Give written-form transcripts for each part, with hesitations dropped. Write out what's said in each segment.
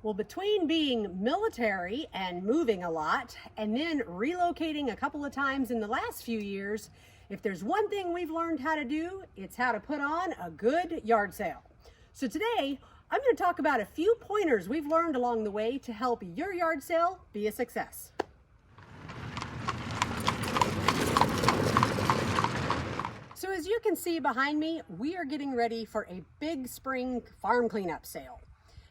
Well, between being military and moving a lot, and then relocating a couple of times in the last few years, if there's one thing we've learned how to do, it's how to put on a good yard sale. So today, I'm going to talk about a few pointers we've learned along the way to help your yard sale be a success. So as you can see behind me, we are getting ready for a big spring farm cleanup sale.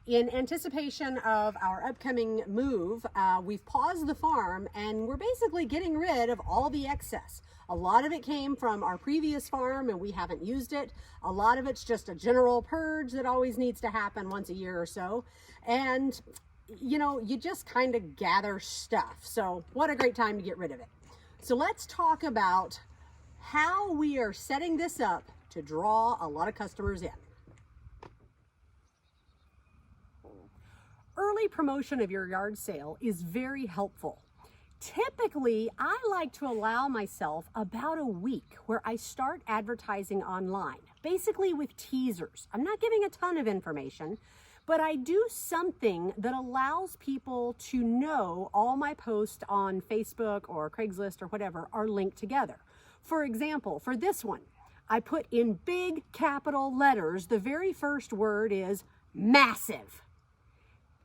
In anticipation of our upcoming move, we've paused the farm and we're basically getting rid of all the excess. A lot of it came from our previous farm and we haven't used it. A lot of it's just a general purge that always needs to happen once a year or so. And you know, you just kind of gather stuff. So what a great time to get rid of it. So let's talk about how we are setting this up to draw a lot of customers in. Early promotion of your yard sale is very helpful. Typically, I like to allow myself about a week where I start advertising online, basically with teasers. I'm not giving a ton of information, but I do something that allows people to know all my posts on Facebook or Craigslist or whatever are linked together. For example, for this one, I put in big capital letters, the very first word is massive.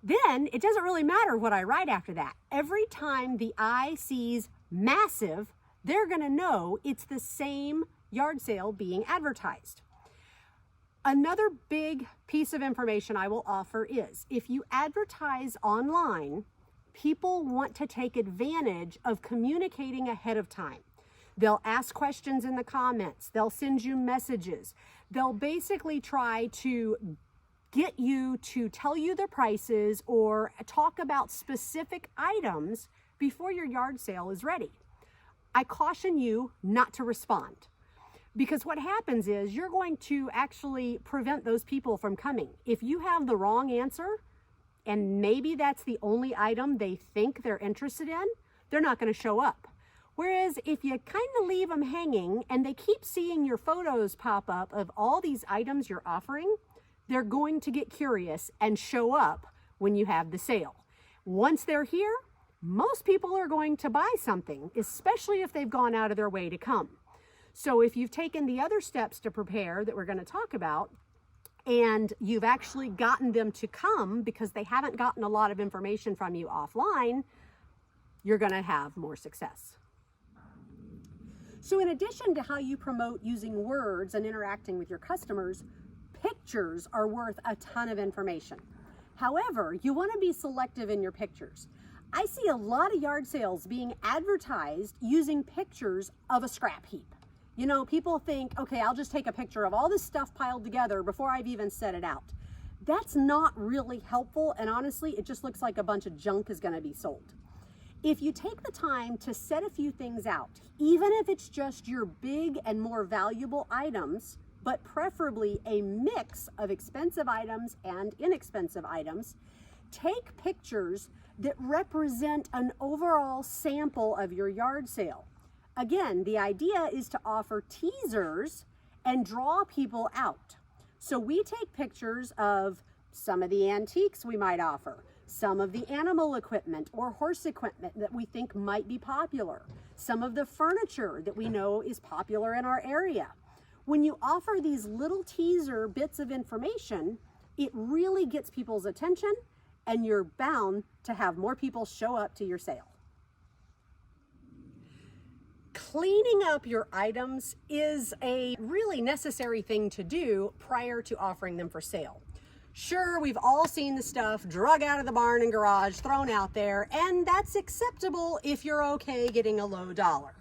Then it doesn't really matter what I write after that. Every time the eye sees massive, they're going to know it's the same yard sale being advertised. Another big piece of information I will offer is if you advertise online, people want to take advantage of communicating ahead of time. They'll ask questions in the comments. They'll send you messages. They'll basically try to get you to tell you the prices or talk about specific items before your yard sale is ready. I caution you not to respond because what happens is you're going to actually prevent those people from coming. If you have the wrong answer and maybe that's the only item they think they're interested in, they're not going to show up. Whereas if you kind of leave them hanging and they keep seeing your photos pop up of all these items you're offering, they're going to get curious and show up when you have the sale. Once they're here, most people are going to buy something, especially if they've gone out of their way to come. So if you've taken the other steps to prepare that we're going to talk about, and you've actually gotten them to come because they haven't gotten a lot of information from you offline, you're going to have more success. So in addition to how you promote using words and interacting with your customers, pictures are worth a ton of information. However, you want to be selective in your pictures. I see a lot of yard sales being advertised using pictures of a scrap heap. You know, people think, okay, I'll just take a picture of all this stuff piled together before I've even set it out. That's not really helpful, and honestly, it just looks like a bunch of junk is going to be sold. If you take the time to set a few things out, even if it's just your big and more valuable items, but preferably a mix of expensive items and inexpensive items, take pictures that represent an overall sample of your yard sale. Again, the idea is to offer teasers and draw people out. So we take pictures of some of the antiques we might offer, some of the animal equipment or horse equipment that we think might be popular, some of the furniture that we know is popular in our area. When you offer these little teaser bits of information, it really gets people's attention and you're bound to have more people show up to your sale. Cleaning up your items is a really necessary thing to do prior to offering them for sale. Sure, we've all seen the stuff drug out of the barn and garage, thrown out there, and that's acceptable if you're okay getting a low dollar.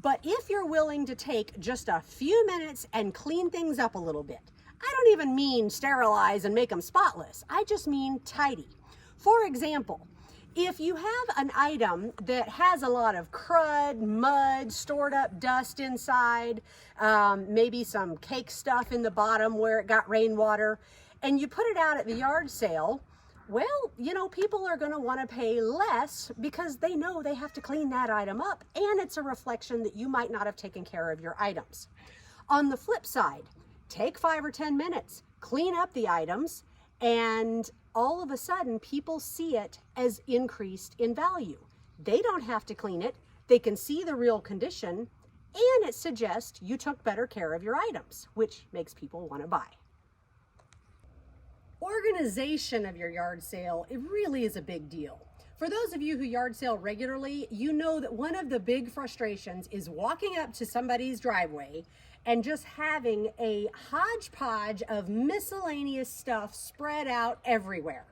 But if you're willing to take just a few minutes and clean things up a little bit, I don't even mean sterilize and make them spotless. I just mean tidy. For example, if you have an item that has a lot of crud, mud, stored up dust inside, maybe some cake stuff in the bottom where it got rainwater, and you put it out at the yard sale, well, you know, people are going to want to pay less because they know they have to clean that item up, and it's a reflection that you might not have taken care of your items. On the flip side, take 5 or 10 minutes, clean up the items, and all of a sudden people see it as increased in value. They don't have to clean it. They can see the real condition, and it suggests you took better care of your items, which makes people want to buy. Organization of your yard sale, it really is a big deal. For those of you who yard sale regularly, you know that one of the big frustrations is walking up to somebody's driveway and just having a hodgepodge of miscellaneous stuff spread out everywhere.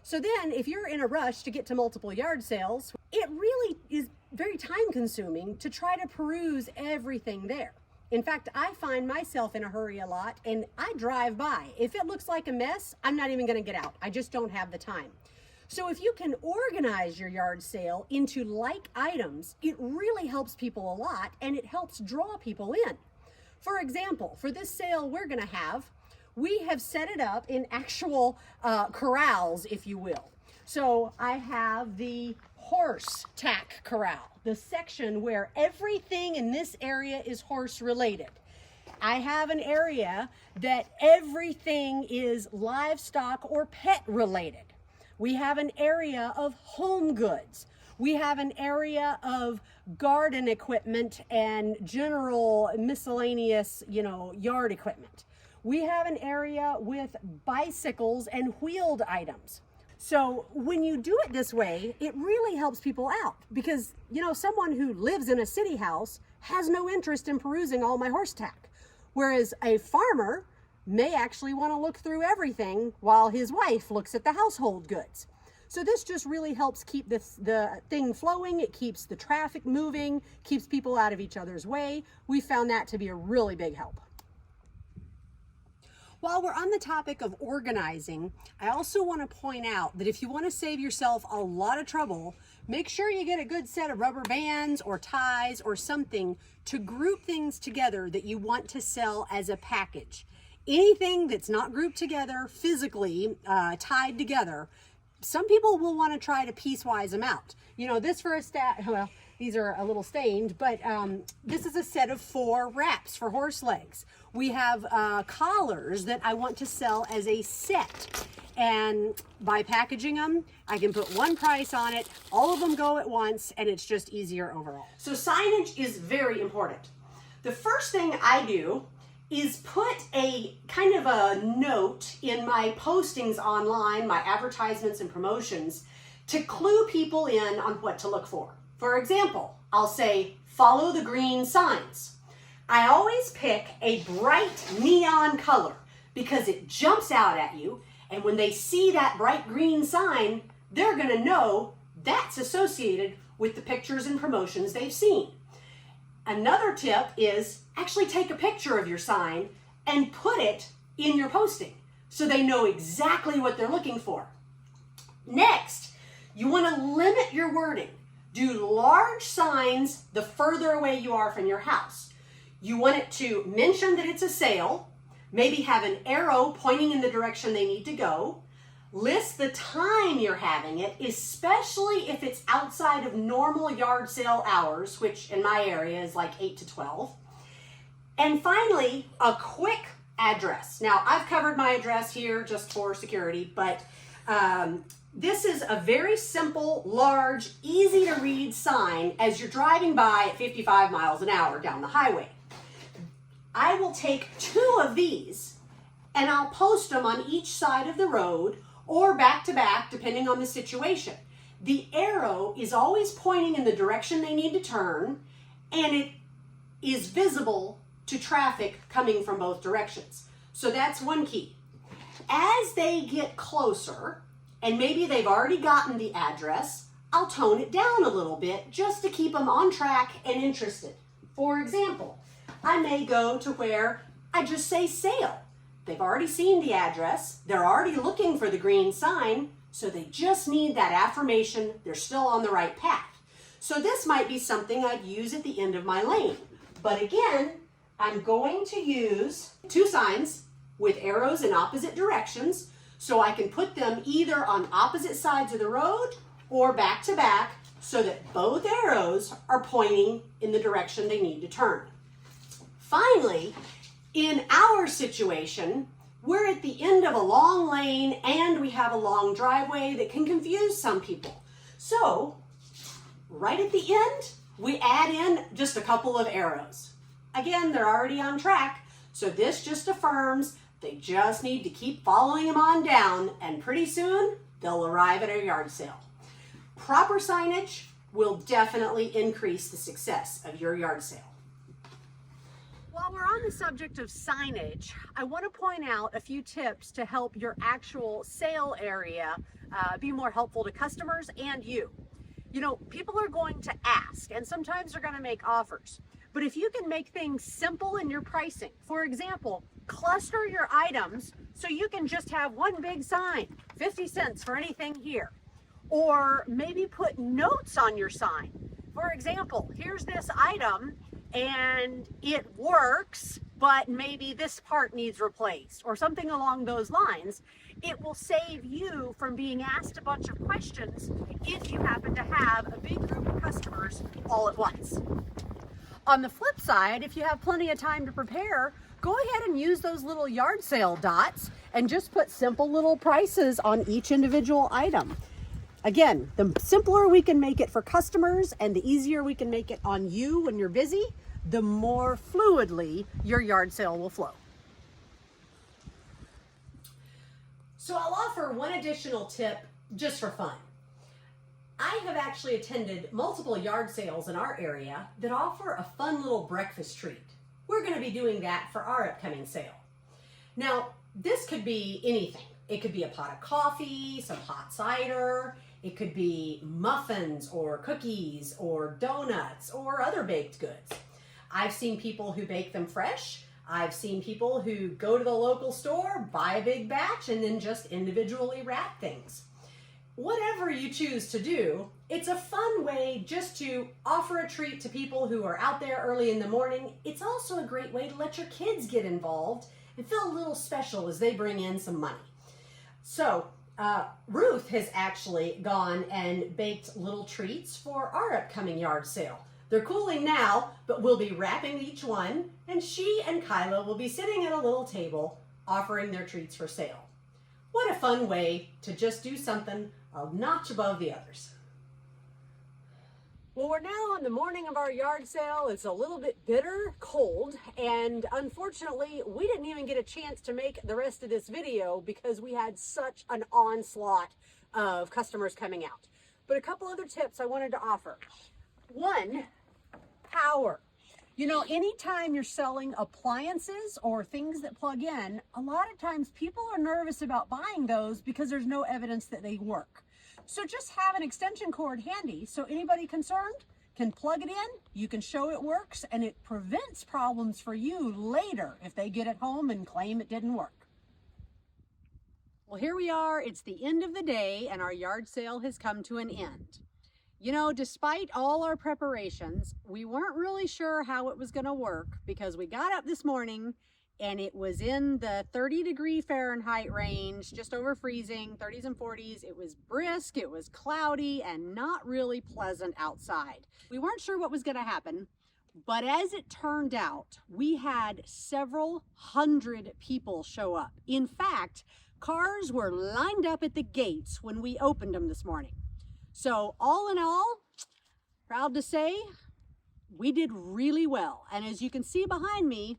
So then if you're in a rush to get to multiple yard sales, it really is very time consuming to try to peruse everything there. In fact, I find myself in a hurry a lot and I drive by. If it looks like a mess, I'm not even going to get out. I just don't have the time. So if you can organize your yard sale into like items, it really helps people a lot and it helps draw people in. For example, for this sale we're going to have, we have set it up in actual corrals, if you will. So I have the horse tack corral, the section where everything in this area is horse related. I have an area that everything is livestock or pet related. We have an area of home goods. We have an area of garden equipment and general miscellaneous, yard equipment. We have an area with bicycles and wheeled items. So when you do it this way, it really helps people out because, someone who lives in a city house has no interest in perusing all my horse tack. Whereas a farmer may actually want to look through everything while his wife looks at the household goods. So this just really helps keep the thing flowing. It keeps the traffic moving, keeps people out of each other's way. We found that to be a really big help. While we're on the topic of organizing, I also want to point out that if you want to save yourself a lot of trouble, make sure you get a good set of rubber bands or ties or something to group things together that you want to sell as a package. Anything that's not grouped together, physically tied together, some people will want to try to piecewise them out. This for a well, these are a little stained, but this is a set of 4 wraps for horse legs. We have collars that I want to sell as a set. And by packaging them, I can put one price on it, all of them go at once, and it's just easier overall. So signage is very important. The first thing I do is put a kind of a note in my postings online, my advertisements and promotions, to clue people in on what to look for. For example, I'll say, follow the green signs. I always pick a bright neon color because it jumps out at you, and when they see that bright green sign, they're going to know that's associated with the pictures and promotions they've seen. Another tip is actually take a picture of your sign and put it in your posting so they know exactly what they're looking for. Next, you want to limit your wording. Do large signs the further away you are from your house. You want it to mention that it's a sale, maybe have an arrow pointing in the direction they need to go, list the time you're having it, especially if it's outside of normal yard sale hours, which in my area is like 8 to 12. And finally, a quick address. Now, I've covered my address here just for security, but this is a very simple, large, easy to read sign as you're driving by at 55 miles an hour down the highway. I will take 2 of these and I'll post them on each side of the road or back to back, depending on the situation. The arrow is always pointing in the direction they need to turn, and it is visible to traffic coming from both directions. So that's one key. As they get closer, and maybe they've already gotten the address, I'll tone it down a little bit just to keep them on track and interested. For example, I may go to where I just say sale. They've already seen the address, they're already looking for the green sign, so they just need that affirmation they're still on the right path. So this might be something I'd use at the end of my lane. But again, I'm going to use 2 signs with arrows in opposite directions so I can put them either on opposite sides of the road or back to back so that both arrows are pointing in the direction they need to turn. Finally, in our situation, We're at the end of a long lane and we have a long driveway that can confuse some people. So right at the end, we add in just a couple of arrows. Again, they're already on track, so this just affirms they just need to keep following them on down, and pretty soon they'll arrive at our yard sale. Proper signage will definitely increase the success of your yard sale. While we're on the subject of signage, I want to point out a few tips to help your actual sale area be more helpful to customers and you. You know, people are going to ask, and sometimes they're going to make offers. But if you can make things simple in your pricing, for example, cluster your items so you can just have one big sign, 50 cents for anything here. Or maybe put notes on your sign. For example, here's this item and it works, but maybe this part needs replaced or something along those lines. It will save you from being asked a bunch of questions if you happen to have a big group of customers all at once. On the flip side, if you have plenty of time to prepare, go ahead and use those little yard sale dots and just put simple little prices on each individual item. Again, the simpler we can make it for customers and the easier we can make it on you when you're busy, the more fluidly your yard sale will flow. So I'll offer one additional tip just for fun. I have actually attended multiple yard sales in our area that offer a fun little breakfast treat. We're going to be doing that for our upcoming sale. Now, this could be anything. It could be a pot of coffee, some hot cider. It could be muffins or cookies or donuts or other baked goods. I've seen people who bake them fresh. I've seen people who go to the local store, buy a big batch, and then just individually wrap things. Whatever you choose to do, it's a fun way just to offer a treat to people who are out there early in the morning. It's also a great way to let your kids get involved and feel a little special as they bring in some money. So Ruth has actually gone and baked little treats for our upcoming yard sale. They're cooling now, but we'll be wrapping each one, and she and Kyla will be sitting at a little table offering their treats for sale. What a fun way to just do something a notch above the others. Well, we're now on the morning of our yard sale. It's a little bit bitter cold, and unfortunately, we didn't even get a chance to make the rest of this video because we had such an onslaught of customers coming out. But a couple other tips I wanted to offer. One, power. You know, anytime you're selling appliances or things that plug in, a lot of times people are nervous about buying those because there's no evidence that they work. So just have an extension cord handy so anybody concerned can plug it in, you can show it works, and it prevents problems for you later if they get it home and claim it didn't work. Well, here we are. It's the end of the day and our yard sale has come to an end. You know, despite all our preparations, we weren't really sure how it was going to work because we got up this morning and it was in the 30-degree Fahrenheit range, just over freezing, 30s and 40s. It was brisk, it was cloudy, and not really pleasant outside. We weren't sure what was going to happen, but as it turned out, we had several hundred people show up. In fact, cars were lined up at the gates when we opened them this morning. So all in all, proud to say, we did really well. And as you can see behind me,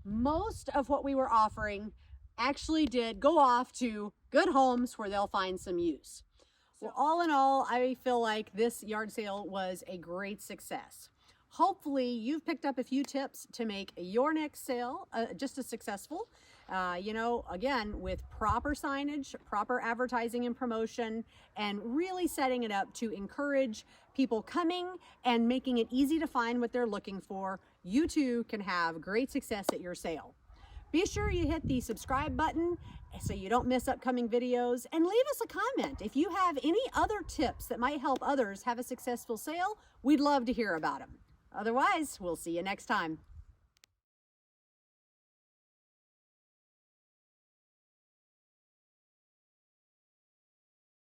most of what we were offering actually did go off to good homes where they'll find some use. Well, all in all, I feel like this yard sale was a great success. Hopefully you've picked up a few tips to make your next sale just as successful. You know, again, with proper signage, proper advertising and promotion, and really setting it up to encourage people coming and making it easy to find what they're looking for, you too can have great success at your sale. Be sure you hit the subscribe button so you don't miss upcoming videos, and leave us a comment. If you have any other tips that might help others have a successful sale, we'd love to hear about them. Otherwise, we'll see you next time.